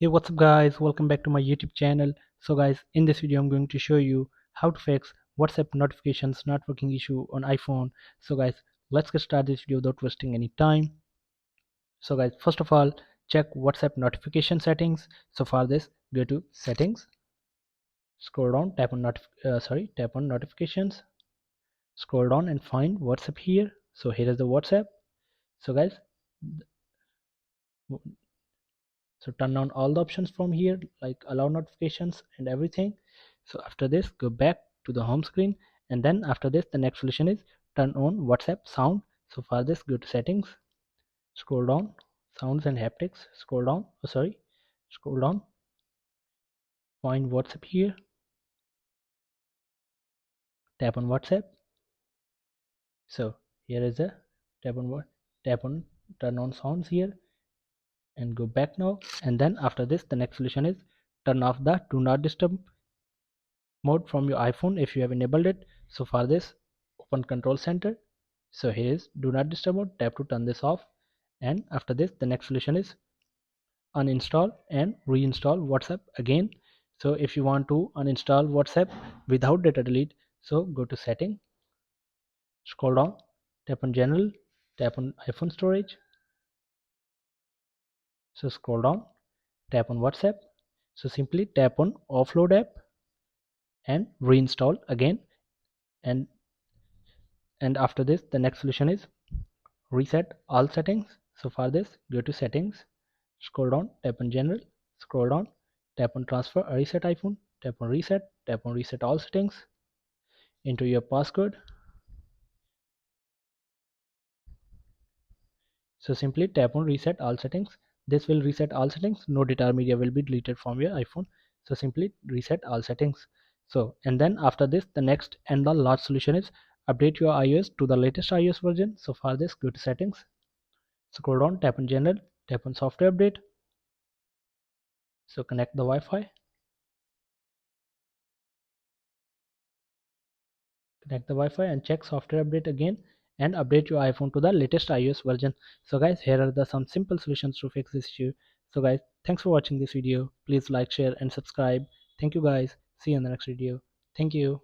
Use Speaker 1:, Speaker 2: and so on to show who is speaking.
Speaker 1: Hey, what's up guys, welcome back to my YouTube channel. So guys, in this video I'm going to show you how to fix WhatsApp notifications not working issue on iPhone. So guys, let's get started this video without wasting any time. So guys, first of all, check WhatsApp notification settings. So for this, go to settings, scroll down, tap on notifications, scroll down and find WhatsApp here. So here is the WhatsApp. So guys, so turn on all the options from here like allow notifications and everything. So after this, go back to the home screen, and then after this the next solution is turn on WhatsApp sound. So for this, go to settings, scroll down, sounds and haptics, scroll down, scroll down, find WhatsApp here, tap on WhatsApp. So here is a tap on what tap on turn on sounds here and go back now. And then after this, the next solution is turn off the do not disturb mode from your iPhone if you have enabled it. So for this, open control center. So here is do not disturb mode, tap to turn this off. And after this, the next solution is uninstall and reinstall WhatsApp again. So if you want to uninstall WhatsApp without data delete, so go to setting, scroll down, tap on general, tap on iPhone storage. So scroll down, tap on WhatsApp. So simply tap on offload app and reinstall again. And after this, the next solution is reset all settings. So for this, go to settings, scroll down, tap on general, scroll down, tap on transfer or reset iPhone, tap on reset all settings, enter your passcode. So simply tap on reset all settings. This will reset all settings. No data or media will be deleted from your iPhone. So simply reset all settings. So and then after this, the next and the last solution is update your iOS to the latest iOS version. So for this, go to settings, scroll down, tap on general, tap on software update. So connect the Wi-Fi, and check software update again and update your iPhone to the latest iOS version. So guys, here are the some simple solutions to fix this issue. So guys, thanks for watching this video. Please like, share and subscribe. Thank you guys. See you in the next video. Thank you.